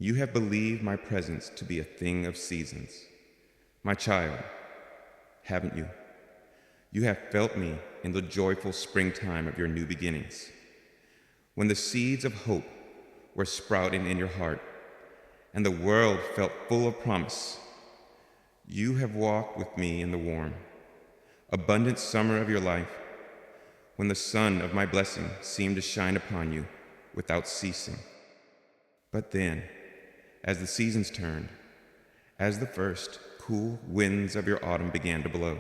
You have believed my presence to be a thing of seasons. My child, haven't you? You have felt me in the joyful springtime of your new beginnings, when the seeds of hope were sprouting in your heart and the world felt full of promise. You have walked with me in the warm, abundant summer of your life, when the sun of my blessing seemed to shine upon you without ceasing. But then, as the seasons turned, as the first cool winds of your autumn began to blow,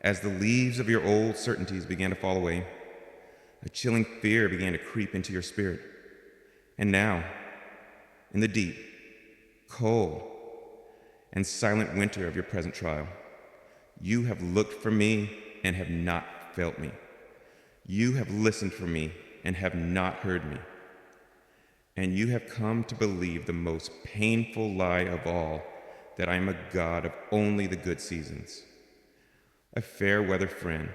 as the leaves of your old certainties began to fall away, a chilling fear began to creep into your spirit. And now, in the deep, cold, and silent winter of your present trial, you have looked for me and have not felt me. You have listened for me and have not heard me. And you have come to believe the most painful lie of all, that I am a God of only the good seasons, a fair-weather friend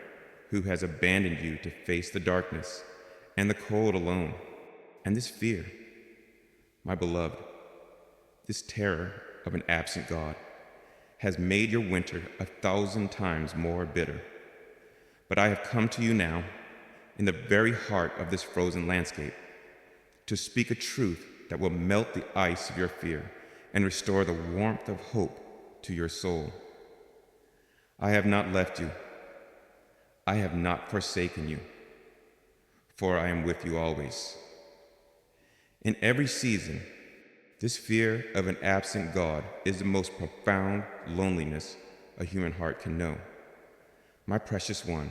who has abandoned you to face the darkness and the cold alone. And this fear, my beloved, this terror of an absent God, has made your winter 1,000 times more bitter. But I have come to you now, in the very heart of this frozen landscape, to speak a truth that will melt the ice of your fear and restore the warmth of hope to your soul. I have not left you. I have not forsaken you, for I am with you always. In every season, this fear of an absent God is the most profound loneliness a human heart can know. My precious one,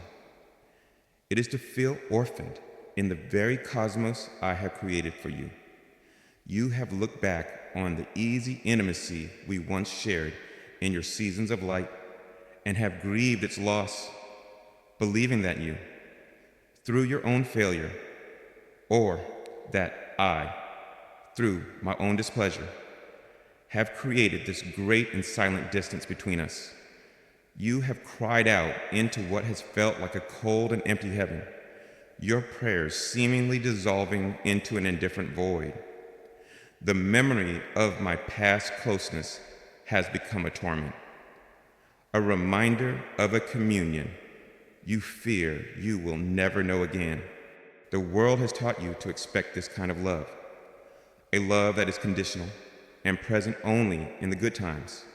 it is to feel orphaned in the very cosmos I have created for you. You have looked back on the easy intimacy we once shared in your seasons of light and have grieved its loss, believing that you, through your own failure, or that I, through my own displeasure, have created this great and silent distance between us. You have cried out into what has felt like a cold and empty heaven, your prayers seemingly dissolving into an indifferent void. The memory of my past closeness has become a torment, a reminder of a communion you fear you will never know again. The world has taught you to expect this kind of love, a love that is conditional and present only in the good times.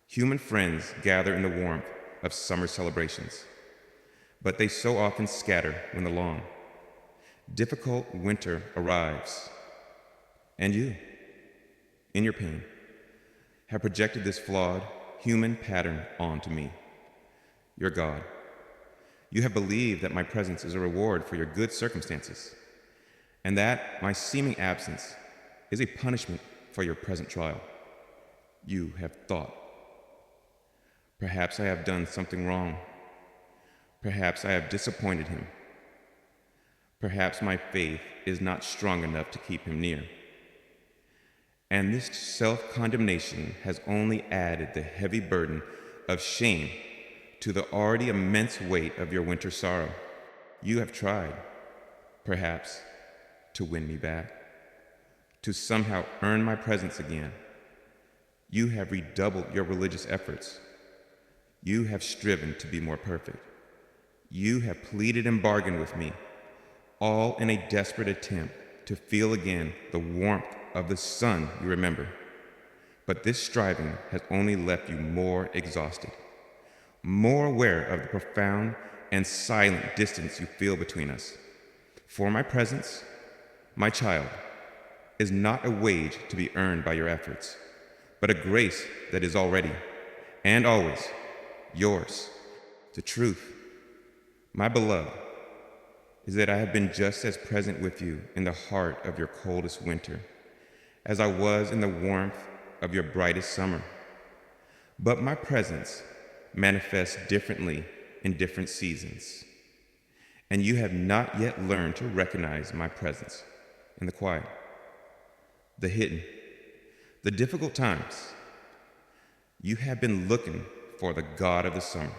Human friends gather in the warmth of summer celebrations, but they so often scatter when the long, difficult winter arrives. And you, in your pain, have projected this flawed human pattern onto me, your God. You have believed that my presence is a reward for your good circumstances, and that my seeming absence is a punishment for your present trial. You have thought, perhaps I have done something wrong. Perhaps I have disappointed him. Perhaps my faith is not strong enough to keep him near. And this self-condemnation has only added the heavy burden of shame to the already immense weight of your winter sorrow. You have tried, perhaps, to win me back, to somehow earn my presence again. You have redoubled your religious efforts. You have striven to be more perfect. You have pleaded and bargained with me, all in a desperate attempt to feel again the warmth of the sun you remember. But this striving has only left you more exhausted, more aware of the profound and silent distance you feel between us. For my presence, my child, is not a wage to be earned by your efforts, but a grace that is already and always yours. The truth, my beloved, is that I have been just as present with you in the heart of your coldest winter as I was in the warmth of your brightest summer. But my presence manifests differently in different seasons, and you have not yet learned to recognize my presence in the quiet, the hidden, the difficult times. You have been looking for the God of the summer,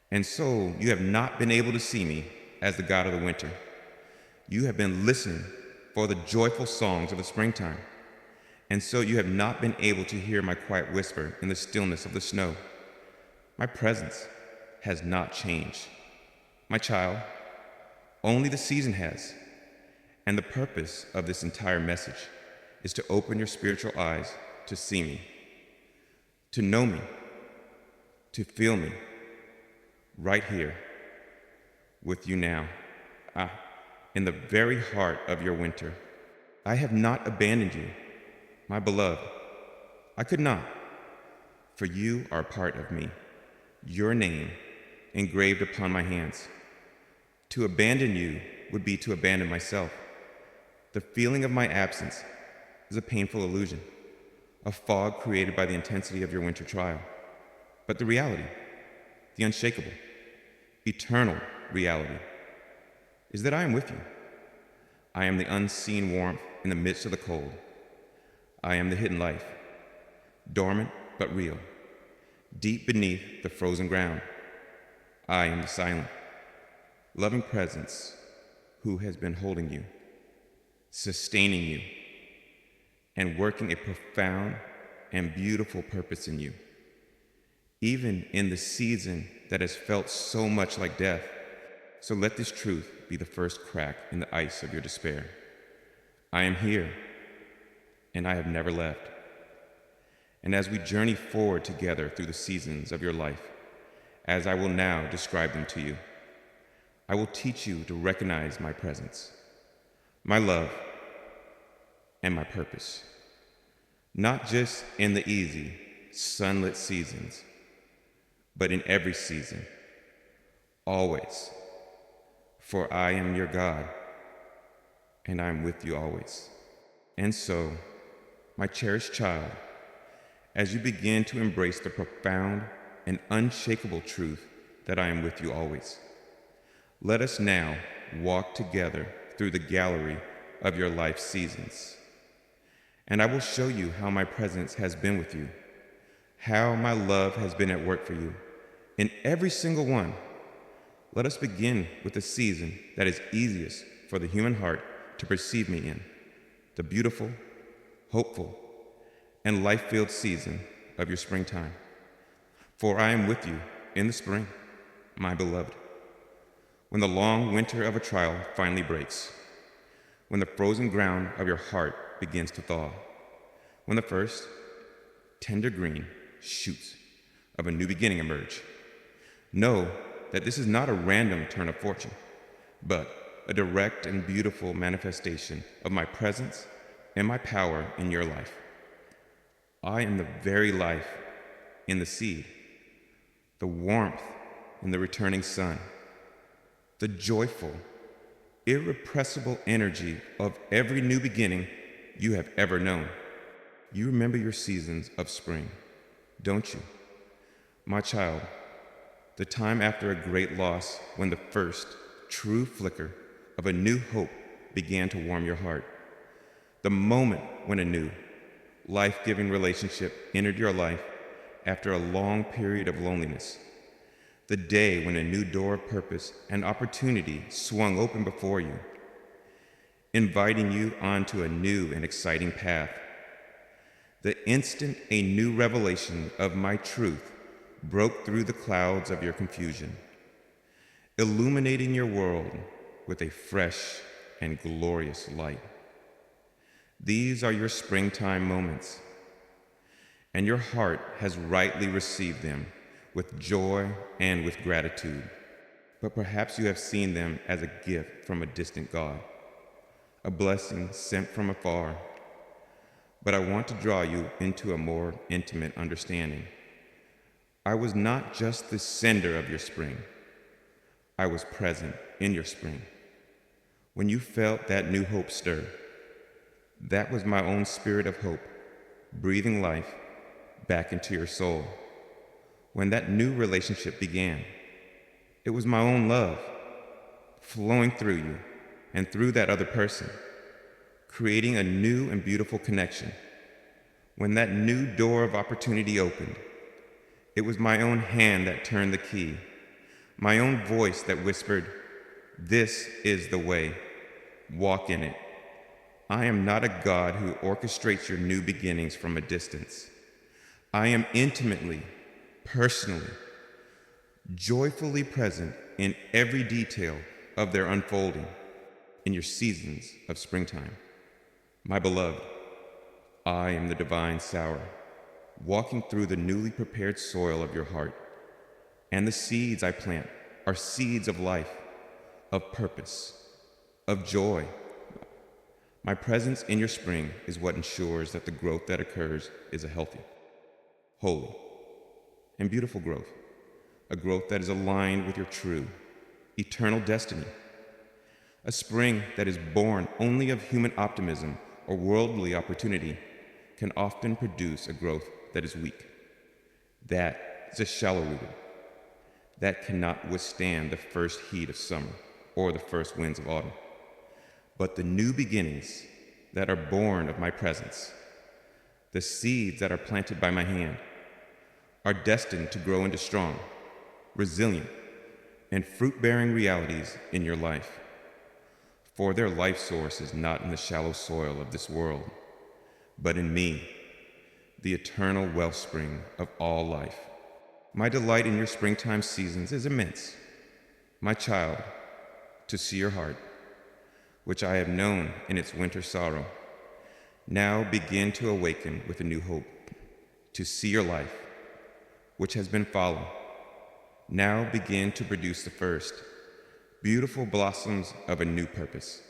and so you have not been able to see me as the God of the winter. You have been listening for the joyful songs of the springtime, and so you have not been able to hear my quiet whisper in the stillness of the snow. My presence has not changed. My child, only the season has. And the purpose of this entire message is to open your spiritual eyes to see me, to know me, to feel me, right here with you now, in the very heart of your winter. I have not abandoned you, my beloved. I could not, for you are part of me, your name engraved upon my hands. To abandon you would be to abandon myself. The feeling of my absence is a painful illusion, a fog created by the intensity of your winter trial. But the reality, the unshakable, eternal reality, is that I am with you. I am the unseen warmth in the midst of the cold. I am the hidden life, dormant but real, deep beneath the frozen ground. I am the silent, loving presence who has been holding you, sustaining you, and working a profound and beautiful purpose in you. Even in the season that has felt so much like death, so let this truth be the first crack in the ice of your despair. I am here, and I have never left. And as we journey forward together through the seasons of your life, as I will now describe them to you, I will teach you to recognize my presence, my love, and my purpose. Not just in the easy, sunlit seasons, but in every season, always. For I am your God, and I am with you always. And so, my cherished child, as you begin to embrace the profound and unshakable truth that I am with you always, let us now walk together through the gallery of your life seasons. And I will show you how my presence has been with you, how my love has been at work for you in every single one. Let us begin with the season that is easiest for the human heart to perceive me in, the beautiful, hopeful, and life-filled season of your springtime. For I am with you in the spring, my beloved, when the long winter of a trial finally breaks, when the frozen ground of your heart begins to thaw, when the first tender green shoots of a new beginning emerge. Know that this is not a random turn of fortune, but a direct and beautiful manifestation of my presence and my power in your life. I am the very life in the seed, the warmth in the returning sun, the joyful, irrepressible energy of every new beginning you have ever known. You remember your seasons of spring, don't you? My child, the time after a great loss when the first true flicker of a new hope began to warm your heart. The moment when a new, life-giving relationship entered your life after a long period of loneliness. The day when a new door of purpose and opportunity swung open before you, inviting you onto a new and exciting path. The instant a new revelation of my truth broke through the clouds of your confusion, illuminating your world with a fresh and glorious light. These are your springtime moments, and your heart has rightly received them with joy and with gratitude. But perhaps you have seen them as a gift from a distant God, a blessing sent from afar. But I want to draw you into a more intimate understanding. I was not just the sender of your spring. I was present in your spring. When you felt that new hope stir, that was my own spirit of hope, breathing life back into your soul. When that new relationship began, it was my own love flowing through you and through that other person, creating a new and beautiful connection. When that new door of opportunity opened, it was my own hand that turned the key, my own voice that whispered, "This is the way, walk in it." I am not a God who orchestrates your new beginnings from a distance. I am intimately, personally, joyfully present in every detail of their unfolding in your seasons of springtime. My beloved, I am the divine sower, walking through the newly prepared soil of your heart, and the seeds I plant are seeds of life, of purpose, of joy. My presence in your spring is what ensures that the growth that occurs is a healthy, holy, and beautiful growth, a growth that is aligned with your true, eternal destiny, a spring that is born only of human optimism or worldly opportunity can often produce a growth that is weak, that is a shallow-rooted, that cannot withstand the first heat of summer or the first winds of autumn. But the new beginnings that are born of my presence, the seeds that are planted by my hand, are destined to grow into strong, resilient, and fruit-bearing realities in your life. For their life source is not in the shallow soil of this world, but in me, the eternal wellspring of all life. My delight in your springtime seasons is immense. My child, to see your heart, which I have known in its winter sorrow, now begin to awaken with a new hope. To see your life, which has been fallen, now begin to produce the first beautiful blossoms of a new purpose.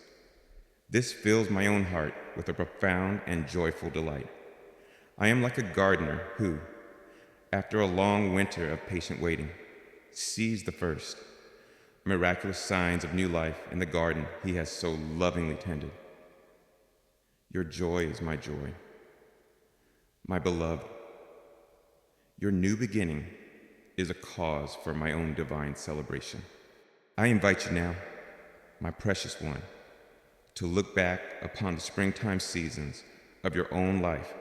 This fills my own heart with a profound and joyful delight. I am like a gardener who, after a long winter of patient waiting, sees the first miraculous signs of new life in the garden he has so lovingly tended. Your joy is my joy. My beloved, your new beginning is a cause for my own divine celebration. I invite you now, my precious one, to look back upon the springtime seasons of your own life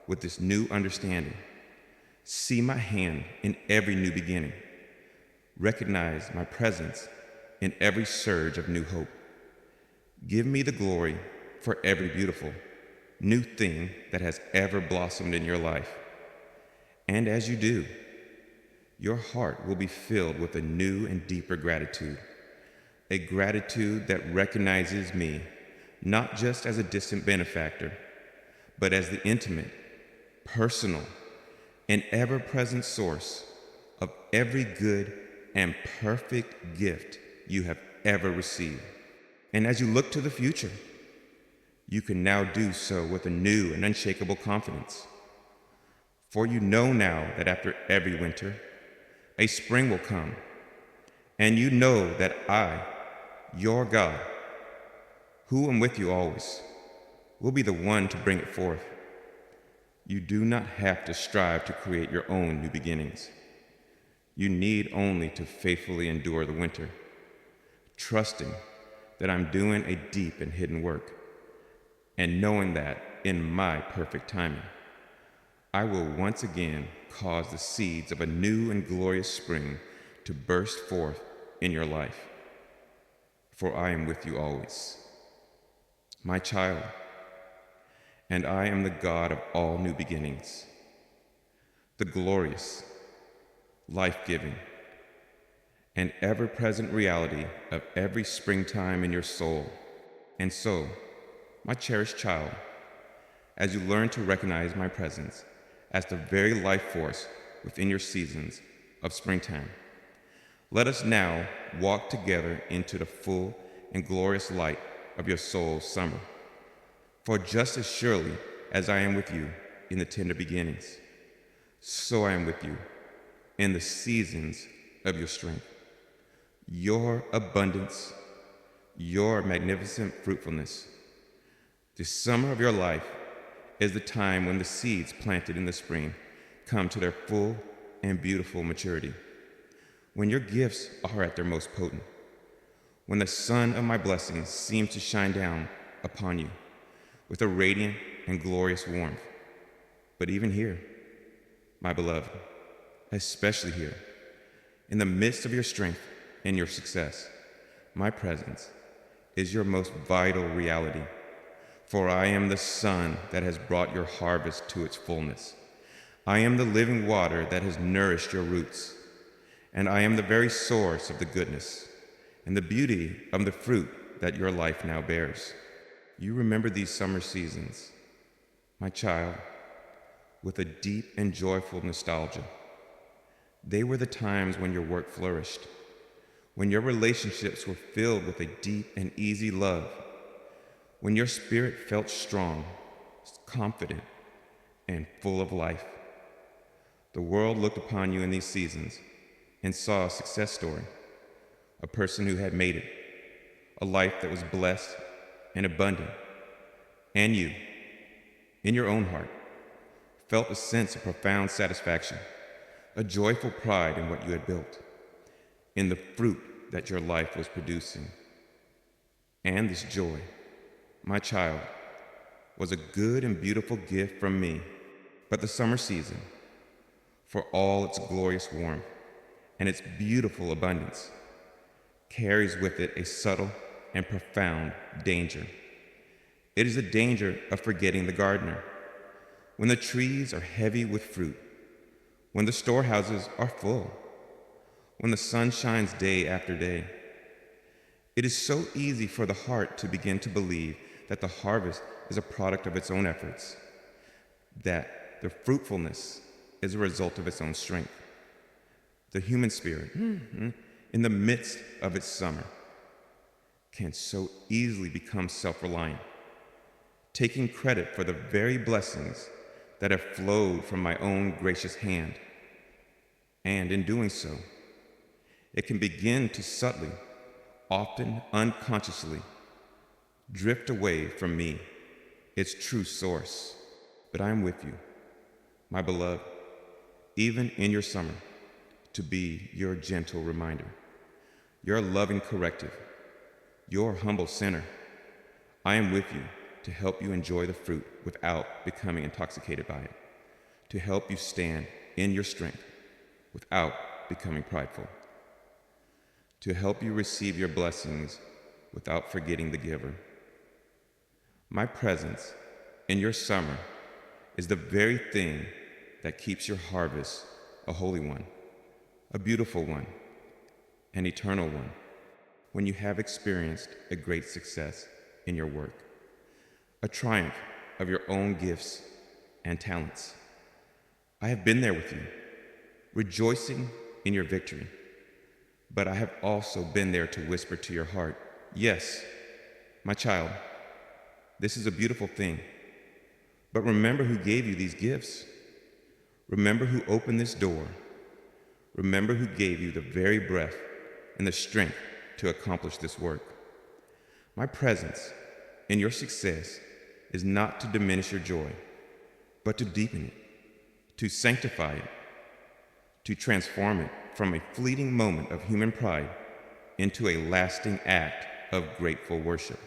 with this new understanding. See my hand in every new beginning. Recognize my presence in every surge of new hope. Give me the glory for every beautiful, new thing that has ever blossomed in your life. And as you do, your heart will be filled with a new and deeper gratitude, a gratitude that recognizes me not just as a distant benefactor, but as the intimate, personal, and ever-present source of every good and perfect gift you have ever received. And as you look to the future, you can now do so with a new and unshakable confidence. For you know now that after every winter, a spring will come, and you know that I, your God, who am with you always, will be the one to bring it forth. You do not have to strive to create your own new beginnings. You need only to faithfully endure the winter, trusting that I'm doing a deep and hidden work, and knowing that in my perfect timing, I will once again cause the seeds of a new and glorious spring to burst forth in your life. For I am with you always, my child, and I am the God of all new beginnings, the glorious, life-giving, and ever-present reality of every springtime in your soul. And so, my cherished child, as you learn to recognize my presence as the very life force within your seasons of springtime, let us now walk together into the full and glorious light of your soul's summer. For just as surely as I am with you in the tender beginnings, so I am with you in the seasons of your strength, your abundance, your magnificent fruitfulness. The summer of your life is the time when the seeds planted in the spring come to their full and beautiful maturity, when your gifts are at their most potent, when the sun of my blessings seems to shine down upon you with a radiant and glorious warmth. But even here, my beloved, especially here, in the midst of your strength and your success, my presence is your most vital reality. For I am the sun that has brought your harvest to its fullness. I am the living water that has nourished your roots. And I am the very source of the goodness and the beauty of the fruit that your life now bears. You remember these summer seasons, my child, with a deep and joyful nostalgia. They were the times when your work flourished, when your relationships were filled with a deep and easy love, when your spirit felt strong, confident, and full of life. The world looked upon you in these seasons and saw a success story, a person who had made it, a life that was blessed and abundant. And you, in your own heart, felt a sense of profound satisfaction, a joyful pride in what you had built, in the fruit that your life was producing. And this joy, my child, was a good and beautiful gift from me. But the summer season, for all its glorious warmth and its beautiful abundance, carries with it a subtle and profound danger. It is a danger of forgetting the gardener. When the trees are heavy with fruit, when the storehouses are full, when the sun shines day after day, it is so easy for the heart to begin to believe that the harvest is a product of its own efforts, that the fruitfulness is a result of its own strength. The human spirit, in the midst of its summer, can so easily become self-reliant, taking credit for the very blessings that have flowed from my own gracious hand. And in doing so, it can begin to subtly, often unconsciously, drift away from me, its true source. But I am with you, my beloved, even in your summer, to be your gentle reminder, your loving corrective, your humble sinner. I am with you to help you enjoy the fruit without becoming intoxicated by it, to help you stand in your strength without becoming prideful, to help you receive your blessings without forgetting the giver. My presence in your summer is the very thing that keeps your harvest a holy one, a beautiful one, an eternal one, when you have experienced a great success in your work, a triumph of your own gifts and talents. I have been there with you, rejoicing in your victory, but I have also been there to whisper to your heart, yes, my child, this is a beautiful thing, but remember who gave you these gifts. Remember who opened this door. Remember who gave you the very breath and the strength to accomplish this work. My presence in your success is not to diminish your joy, but to deepen it, to sanctify it, to transform it from a fleeting moment of human pride into a lasting act of grateful worship.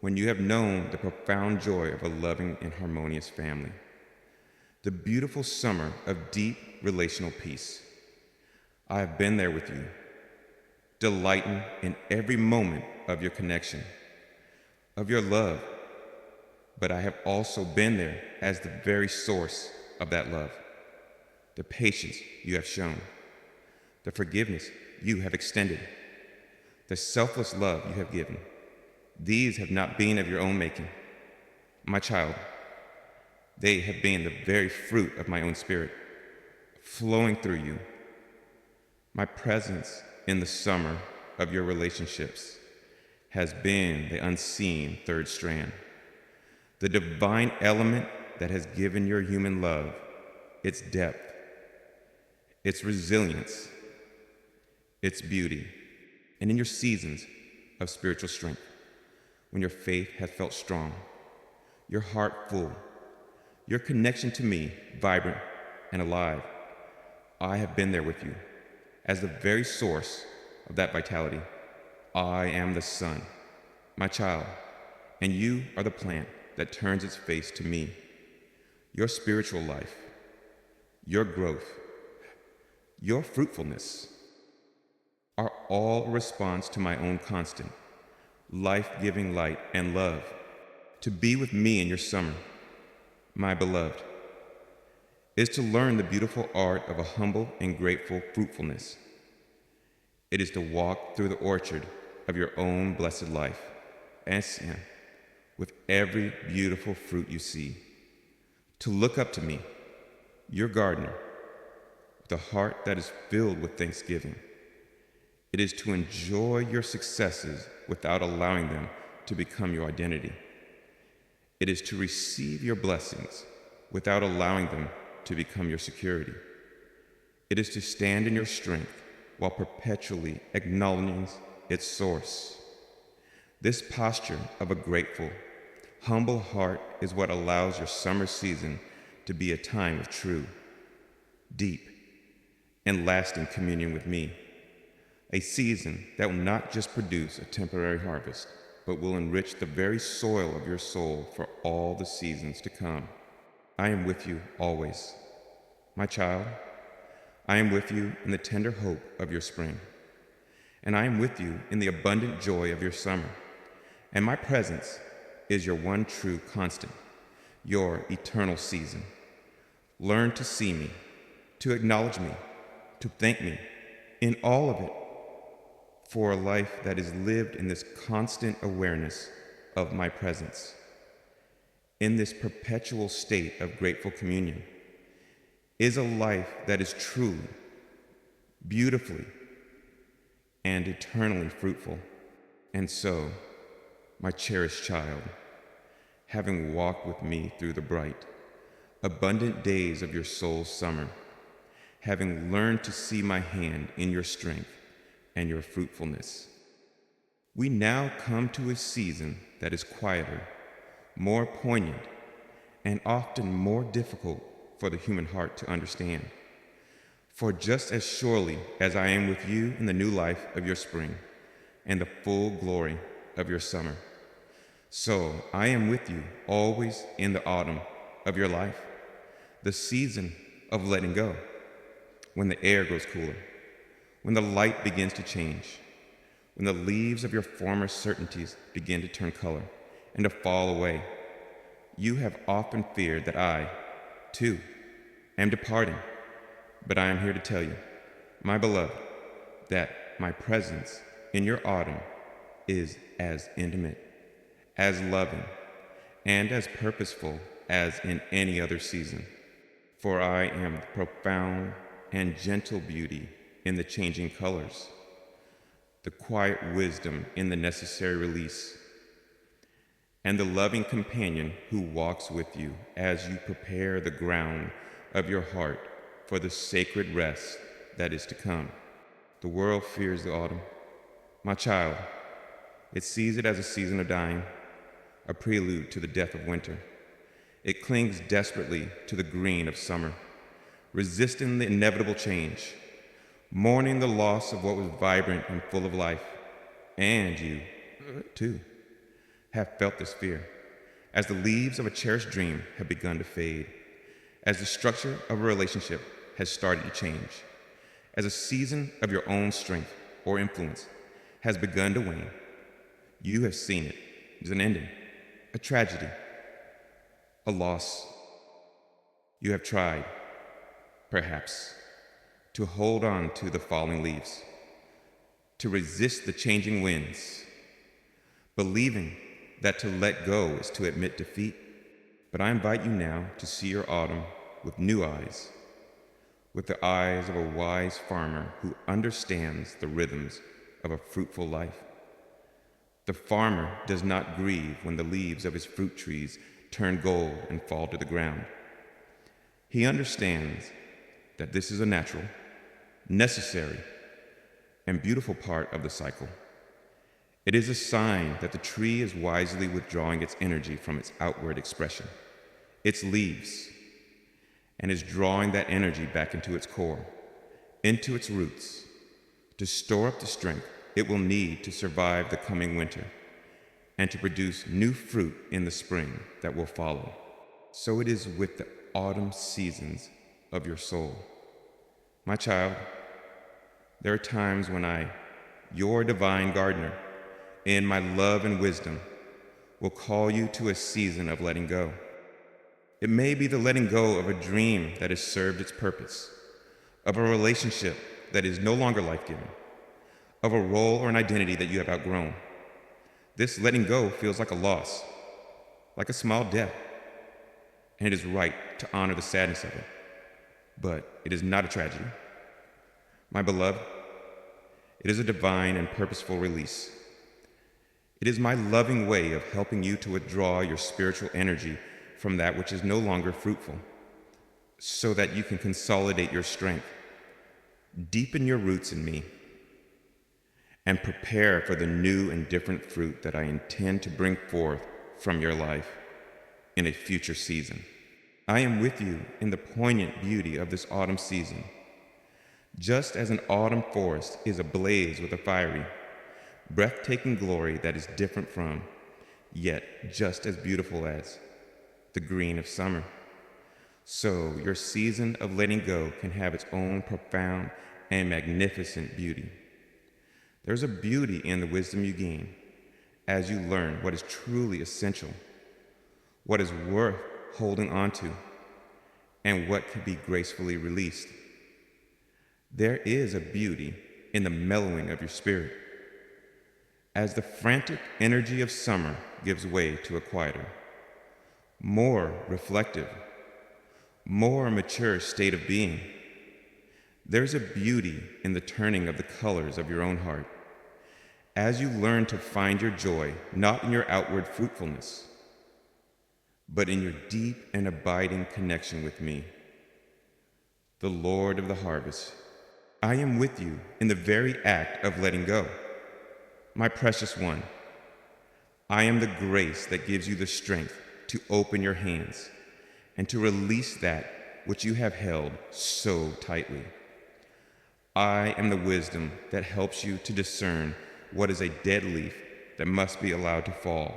When you have known the profound joy of a loving and harmonious family, the beautiful summer of deep relational peace, I have been there with you, delighting in every moment of your connection, of your love, but I have also been there as the very source of that love, the patience you have shown, the forgiveness you have extended, the selfless love you have given. These have not been of your own making, my child. They have been the very fruit of my own spirit, flowing through you. My presence in the summer of your relationships has been the unseen third strand, the divine element that has given your human love its depth, its resilience, its beauty. And in your seasons of spiritual strength, when your faith has felt strong, your heart full, your connection to me vibrant and alive, I have been there with you as the very source of that vitality. I am the sun, my child, and you are the plant that turns its face to me. Your spiritual life, your growth, your fruitfulness are all a response to my own constant, life-giving light and love. to be with me in your summer, my beloved, is to learn the beautiful art of a humble and grateful fruitfulness. It is to walk through the orchard of your own blessed life, with every beautiful fruit you see, to look up to me, your gardener, with a heart that is filled with thanksgiving. It is to enjoy your successes without allowing them to become your identity. It is to receive your blessings without allowing them to become your security. It is to stand in your strength while perpetually acknowledging its source. This posture of a grateful, humble heart is what allows your summer season to be a time of true, deep, and lasting communion with me. A season that will not just produce a temporary harvest, but will enrich the very soil of your soul for all the seasons to come. I am with you always. My child, I am with you in the tender hope of your spring, and I am with you in the abundant joy of your summer, and my presence is your one true constant, your eternal season. Learn to see me, to acknowledge me, to thank me in all of it, for a life that is lived in this constant awareness of my presence, in this perpetual state of grateful communion, is a life that is truly, beautifully, and eternally fruitful. And so, my cherished child, having walked with me through the bright, abundant days of your soul's summer, having learned to see my hand in your strength and your fruitfulness, we now come to a season that is quieter, more poignant, and often more difficult for the human heart to understand. For just as surely as I am with you in the new life of your spring and the full glory of your summer, so I am with you always in the autumn of your life, the season of letting go, when the air grows cooler, when the light begins to change, when the leaves of your former certainties begin to turn color and to fall away. You have often feared that I, too, am departing, but I am here to tell you, my beloved, that my presence in your autumn is as intimate, as loving, and as purposeful as in any other season. For I am the profound and gentle beauty in the changing colors, the quiet wisdom in the necessary release, and the loving companion who walks with you as you prepare the ground of your heart for the sacred rest that is to come. The world fears the autumn. My child, it sees it as a season of dying, a prelude to the death of winter. It clings desperately to the green of summer, resisting the inevitable change, mourning the loss of what was vibrant and full of life. And you, too, have felt this fear, as the leaves of a cherished dream have begun to fade, as the structure of a relationship has started to change, as a season of your own strength or influence has begun to wane. You have seen it as an ending, a tragedy, a loss. You have tried, perhaps, to hold on to the falling leaves, to resist the changing winds, believing that to let go is to admit defeat. But I invite you now to see your autumn with new eyes, with the eyes of a wise farmer who understands the rhythms of a fruitful life. The farmer does not grieve when the leaves of his fruit trees turn gold and fall to the ground. He understands that this is a natural, necessary, and beautiful part of the cycle. It is a sign that the tree is wisely withdrawing its energy from its outward expression, its leaves, and is drawing that energy back into its core, into its roots, to store up the strength it will need to survive the coming winter and to produce new fruit in the spring that will follow. So it is with the autumn seasons of your soul. My child, there are times when I, your divine gardener, in my love and wisdom, will call you to a season of letting go. It may be the letting go of a dream that has served its purpose, of a relationship that is no longer life-giving, of a role or an identity that you have outgrown. This letting go feels like a loss, like a small death, and it is right to honor the sadness of it. But it is not a tragedy. My beloved, it is a divine and purposeful release. It is my loving way of helping you to withdraw your spiritual energy from that which is no longer fruitful, so that you can consolidate your strength, deepen your roots in me, and prepare for the new and different fruit that I intend to bring forth from your life in a future season. I am with you in the poignant beauty of this autumn season. Just as an autumn forest is ablaze with a fiery, breathtaking glory that is different from, yet just as beautiful as, the green of summer, so your season of letting go can have its own profound and magnificent beauty. There's a beauty in the wisdom you gain as you learn what is truly essential, what is worth holding on to, and what can be gracefully released. There is a beauty in the mellowing of your spirit, as the frantic energy of summer gives way to a quieter, more reflective, more mature state of being. There's a beauty in the turning of the colors of your own heart, as you learn to find your joy not in your outward fruitfulness, but in your deep and abiding connection with me, the Lord of the harvest. I am with you in the very act of letting go. My precious one, I am the grace that gives you the strength to open your hands and to release that which you have held so tightly. I am the wisdom that helps you to discern what is a dead leaf that must be allowed to fall,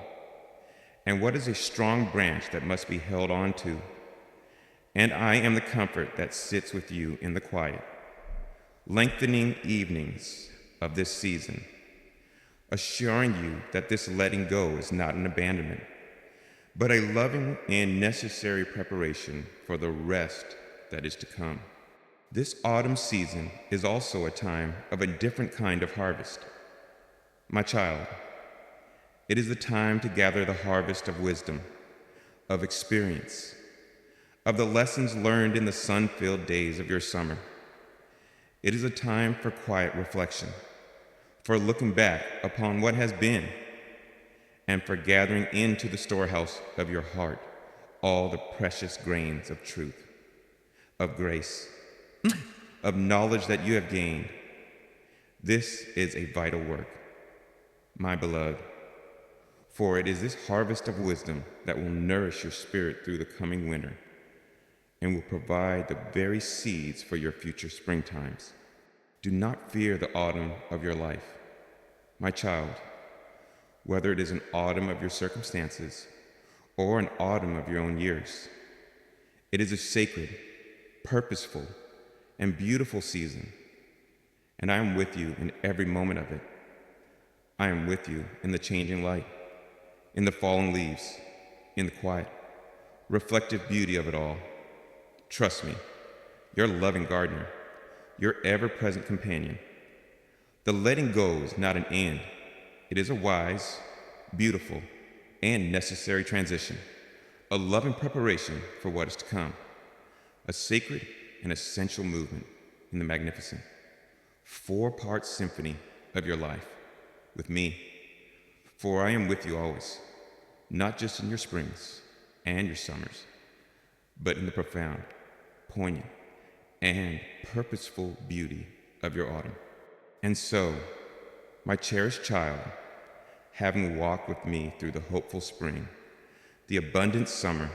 and what is a strong branch that must be held on to. And I am the comfort that sits with you in the quiet, lengthening evenings of this season, assuring you that this letting go is not an abandonment, but a loving and necessary preparation for the rest that is to come. This autumn season is also a time of a different kind of harvest. My child, it is the time to gather the harvest of wisdom, of experience, of the lessons learned in the sun-filled days of your summer. It is a time for quiet reflection, for looking back upon what has been, and for gathering into the storehouse of your heart all the precious grains of truth, of grace, of knowledge that you have gained. This is a vital work, my beloved, for it is this harvest of wisdom that will nourish your spirit through the coming winter and will provide the very seeds for your future springtimes. Do not fear the autumn of your life, my child, whether it is an autumn of your circumstances or an autumn of your own years. It is a sacred, purposeful, and beautiful season, and I am with you in every moment of it. I am with you in the changing light, in the falling leaves, in the quiet, reflective beauty of it all. Trust me, your loving gardener, your ever-present companion. The letting go is not an end. It is a wise, beautiful, and necessary transition, a loving preparation for what is to come, a sacred and essential movement in the magnificent, four-part symphony of your life with me, for I am with you always, not just in your springs and your summers, but in the profound, poignant, and purposeful beauty of your autumn. And so, my cherished child, having walked with me through the hopeful spring, the abundant summer,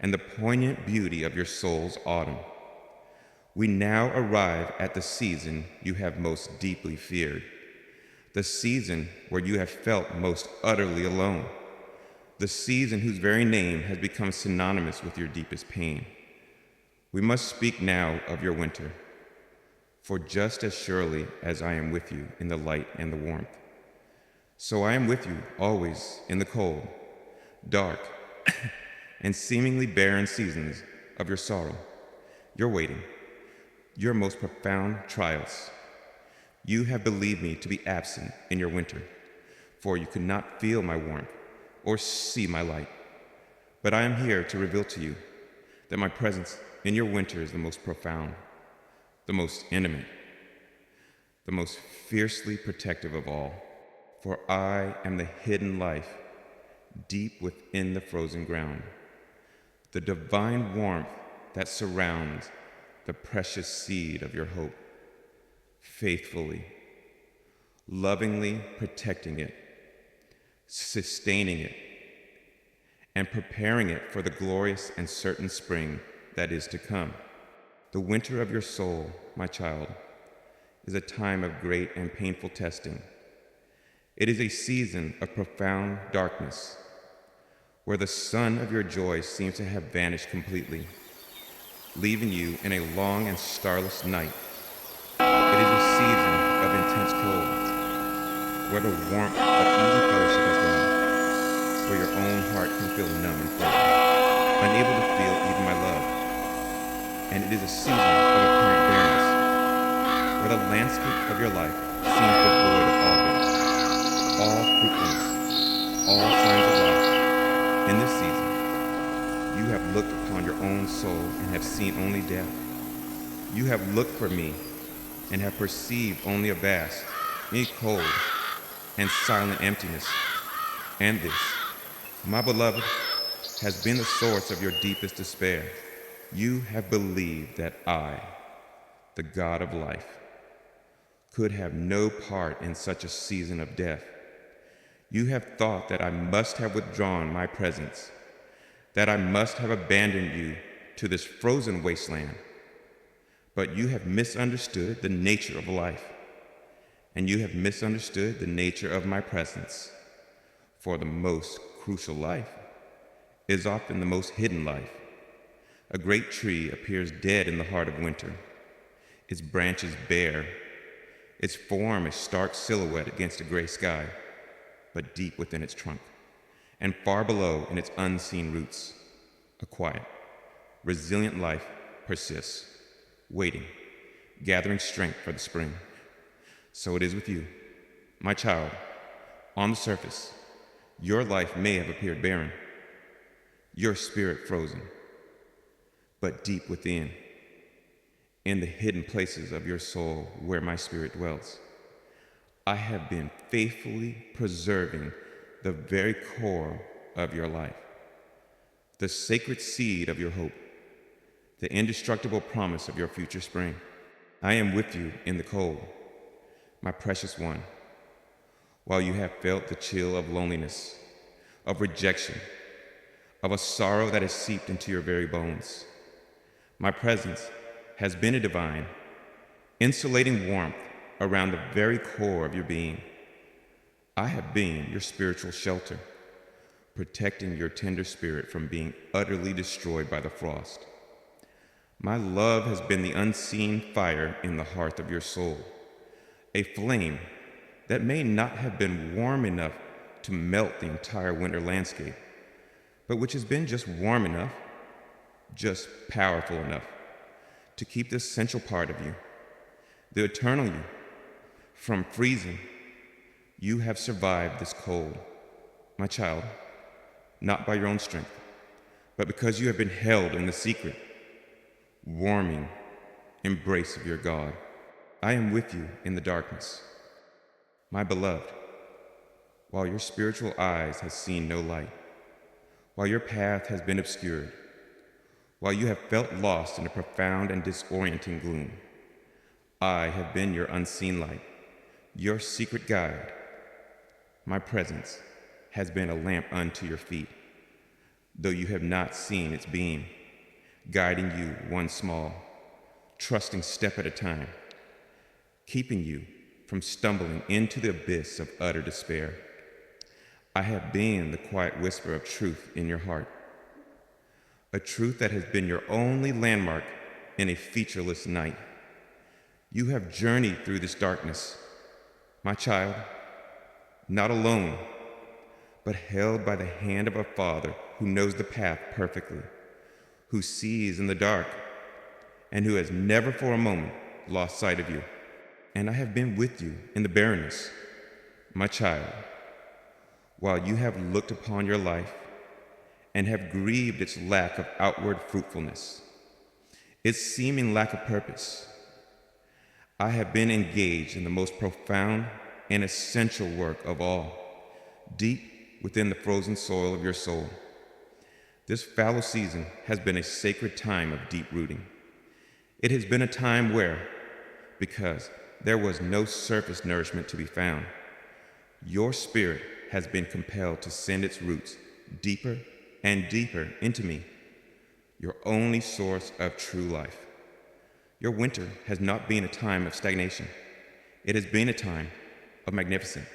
and the poignant beauty of your soul's autumn, we now arrive at the season you have most deeply feared, the season where you have felt most utterly alone, the season whose very name has become synonymous with your deepest pain. We must speak now of your winter, for just as surely as I am with you in the light and the warmth, so I am with you always in the cold, dark, and seemingly barren seasons of your sorrow, your waiting, your most profound trials. You have believed me to be absent in your winter, for you could not feel my warmth or see my light. But I am here to reveal to you that my presence in your winter is the most profound, the most intimate, the most fiercely protective of all. For I am the hidden life deep within the frozen ground, the divine warmth that surrounds the precious seed of your hope, faithfully, lovingly protecting it, sustaining it, and preparing it for the glorious and certain spring that is to come. The winter of your soul, my child, is a time of great and painful testing. It is a season of profound darkness, where the sun of your joy seems to have vanished completely, leaving you in a long and starless night. It is a season of intense cold, where the warmth of easy fellowship is gone, where your own heart can feel numb and frozen, unable to feel even my love. And it is a season of apparent barrenness, where the landscape of your life seems devoid of all good, all fruitfulness, all signs of life. In this season, you have looked upon your own soul and have seen only death. You have looked for me and have perceived only a vast, a cold, and silent emptiness. And this, my beloved, has been the source of your deepest despair. You have believed that I, the God of life, could have no part in such a season of death. You have thought that I must have withdrawn my presence, that I must have abandoned you to this frozen wasteland. But you have misunderstood the nature of life, and you have misunderstood the nature of my presence. For the most crucial life is often the most hidden life. A great tree appears dead in the heart of winter, its branches bare, its form a stark silhouette against a gray sky. But deep within its trunk, and far below in its unseen roots, a quiet, resilient life persists, waiting, gathering strength for the spring. So it is with you, my child. On the surface, your life may have appeared barren, your spirit frozen, but deep within, in the hidden places of your soul where my spirit dwells, I have been faithfully preserving the very core of your life, the sacred seed of your hope, the indestructible promise of your future spring. I am with you in the cold, my precious one, while you have felt the chill of loneliness, of rejection, of a sorrow that has seeped into your very bones. My presence has been a divine, insulating warmth around the very core of your being. I have been your spiritual shelter, protecting your tender spirit from being utterly destroyed by the frost. My love has been the unseen fire in the hearth of your soul, a flame that may not have been warm enough to melt the entire winter landscape, but which has been just warm enough, just powerful enough to keep the essential part of you, the eternal you, from freezing. You have survived this cold, my child, not by your own strength, but because you have been held in the secret, warming embrace of your God. I am with you in the darkness, my beloved, while your spiritual eyes have seen no light, while your path has been obscured, while you have felt lost in a profound and disorienting gloom. I have been your unseen light, your secret guide. My presence has been a lamp unto your feet, though you have not seen its beam, guiding you one small, trusting step at a time, keeping you from stumbling into the abyss of utter despair. I have been the quiet whisper of truth in your heart, a truth that has been your only landmark in a featureless night. You have journeyed through this darkness, my child, not alone, but held by the hand of a Father who knows the path perfectly, who sees in the dark, and who has never for a moment lost sight of you. And I have been with you in the barrenness, my child, while you have looked upon your life and have grieved its lack of outward fruitfulness, its seeming lack of purpose. I have been engaged in the most profound and essential work of all, deep within the frozen soil of your soul. This fallow season has been a sacred time of deep rooting. It has been a time where, because there was no surface nourishment to be found, your spirit has been compelled to send its roots deeper and deeper into me, your only source of true life. Your winter has not been a time of stagnation. It has been a time of magnificent,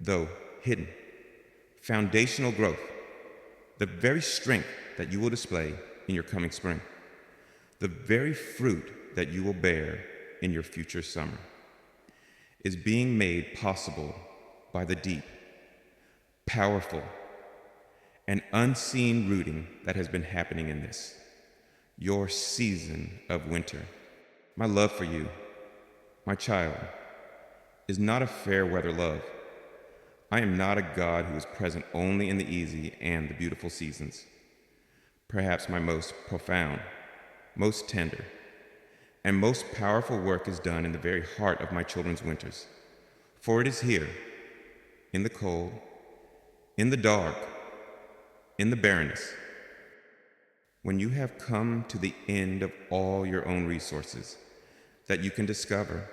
though hidden, foundational growth, the very strength that you will display in your coming spring, the very fruit that you will bear in your future summer, is being made possible by the deep, powerful, and unseen rooting that has been happening in this, your season of winter. My love for you, my child, is not a fair weather love. I am not a God who is present only in the easy and the beautiful seasons. Perhaps my most profound, most tender, and most powerful work is done in the very heart of my children's winters. For it is here, in the cold, in the dark, in the barrenness, when you have come to the end of all your own resources, that you can discover,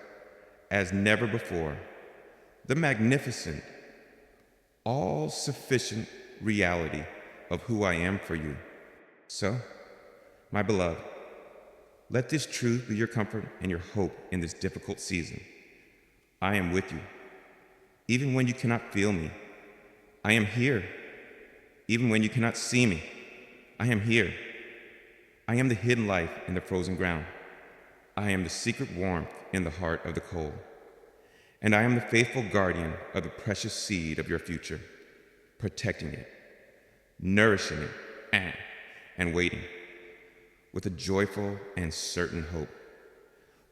as never before, the magnificent, all-sufficient reality of who I am for you. So, my beloved, let this truth be your comfort and your hope in this difficult season. I am with you, even when you cannot feel me. I am here, even when you cannot see me. I am here. I am the hidden life in the frozen ground. I am the secret warmth in the heart of the cold. And I am the faithful guardian of the precious seed of your future, protecting it, nourishing it, and waiting with a joyful and certain hope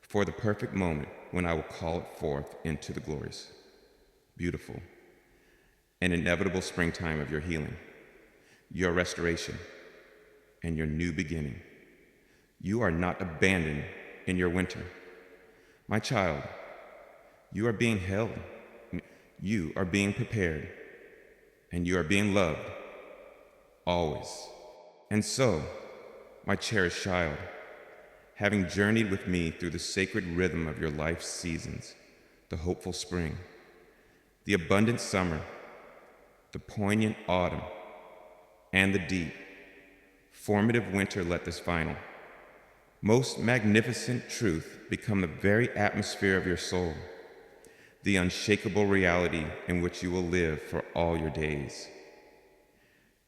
for the perfect moment when I will call it forth into the glorious, beautiful, and inevitable springtime of your healing, your restoration, and your new beginning. You are not abandoned in your winter. My child, you are being held, you are being prepared, and you are being loved, always. And so, my cherished child, having journeyed with me through the sacred rhythm of your life's seasons, the hopeful spring, the abundant summer, the poignant autumn, and the deep, formative winter, let this final, most magnificent truth become the very atmosphere of your soul, the unshakable reality in which you will live for all your days.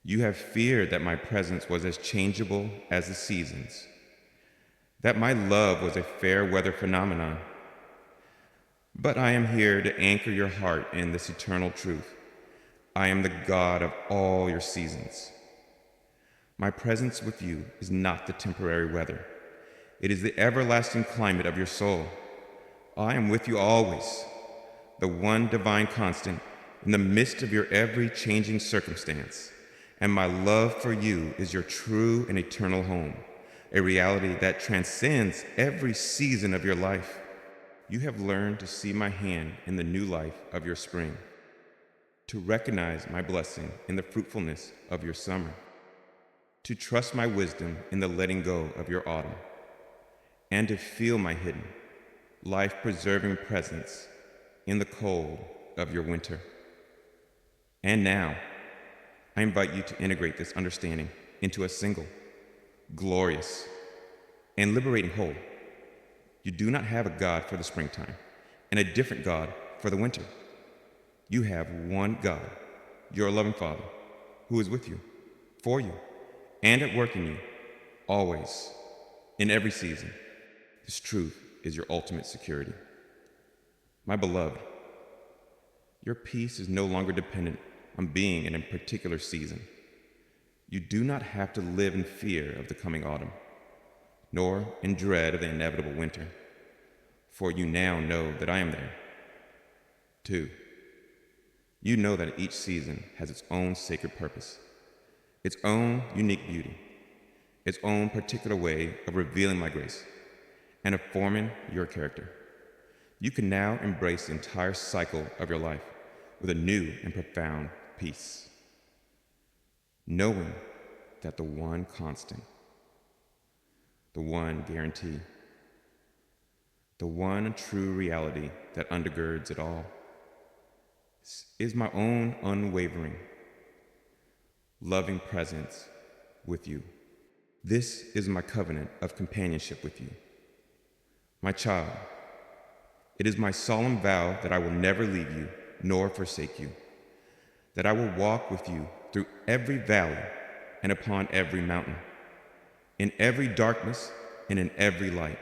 You have feared that my presence was as changeable as the seasons, that my love was a fair weather phenomenon. But I am here to anchor your heart in this eternal truth. I am the God of all your seasons. My presence with you is not the temporary weather. It is the everlasting climate of your soul. I am with you always, the one divine constant in the midst of your every changing circumstance. And my love for you is your true and eternal home, a reality that transcends every season of your life. You have learned to see my hand in the new life of your spring, to recognize my blessing in the fruitfulness of your summer, to trust my wisdom in the letting go of your autumn, and to feel my hidden, life-preserving presence in the cold of your winter. And now, I invite you to integrate this understanding into a single, glorious, and liberating whole. You do not have a God for the springtime and a different God for the winter. You have one God, your loving Father, who is with you, for you, and at work in you, always, in every season. This truth is your ultimate security. My beloved, your peace is no longer dependent on being in a particular season. You do not have to live in fear of the coming autumn, nor in dread of the inevitable winter, for you now know that I am there. 2. You know that each season has its own sacred purpose, its own unique beauty, its own particular way of revealing my grace and of forming your character. You can now embrace the entire cycle of your life with a new and profound peace, knowing that the one constant, the one guarantee, the one true reality that undergirds it all is my own unwavering, loving presence with you. This is my covenant of companionship with you. My child, it is my solemn vow that I will never leave you nor forsake you, that I will walk with you through every valley and upon every mountain, in every darkness and in every light.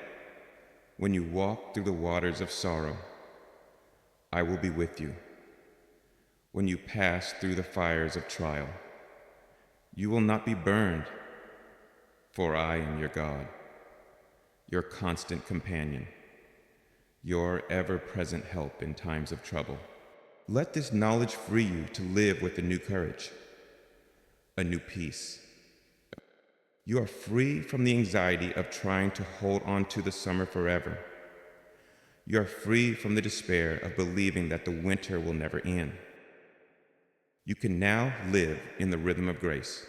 When you walk through the waters of sorrow, I will be with you. When you pass through the fires of trial, you will not be burned, for I am your God, your constant companion, your ever-present help in times of trouble. Let this knowledge free you to live with a new courage, a new peace. You are free from the anxiety of trying to hold on to the summer forever. You are free from the despair of believing that the winter will never end. You can now live in the rhythm of grace,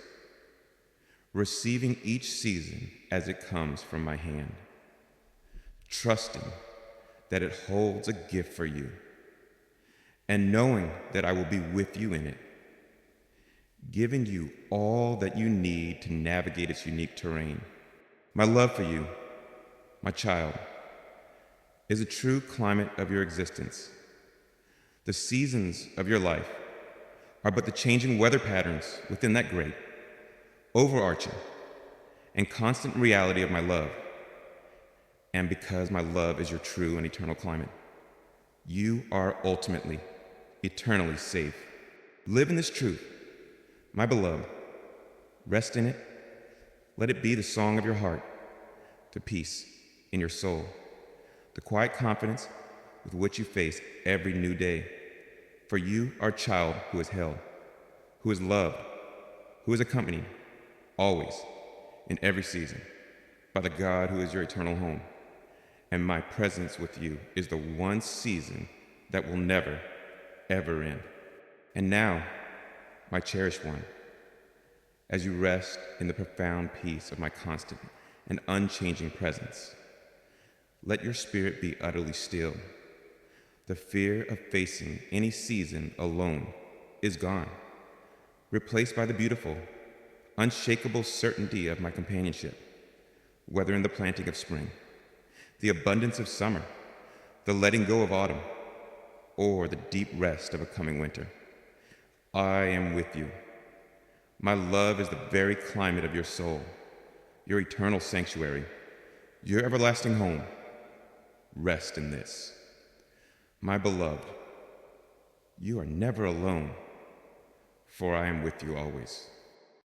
receiving each season as it comes from my hand, trusting that it holds a gift for you, and knowing that I will be with you in it, giving you all that you need to navigate its unique terrain. My love for you, my child, is a true climate of your existence. The seasons of your life are but the changing weather patterns within that great, overarching, and constant reality of my love. And because my love is your true and eternal climate, you are ultimately, eternally safe. Live in this truth, my beloved. Rest in it. Let it be the song of your heart, the peace in your soul, the quiet confidence with which you face every new day. For you are a child who is held, who is loved, who is accompanied, always, in every season, by the God who is your eternal home. And my presence with you is the one season that will never, ever end. And now, my cherished one, as you rest in the profound peace of my constant and unchanging presence, let your spirit be utterly still. The fear of facing any season alone is gone, replaced by the beautiful, unshakable certainty of my companionship, whether in the planting of spring, the abundance of summer, the letting go of autumn, or the deep rest of a coming winter. I am with you. My love is the very climate of your soul, your eternal sanctuary, your everlasting home. Rest in this. My beloved, you are never alone, for I am with you always.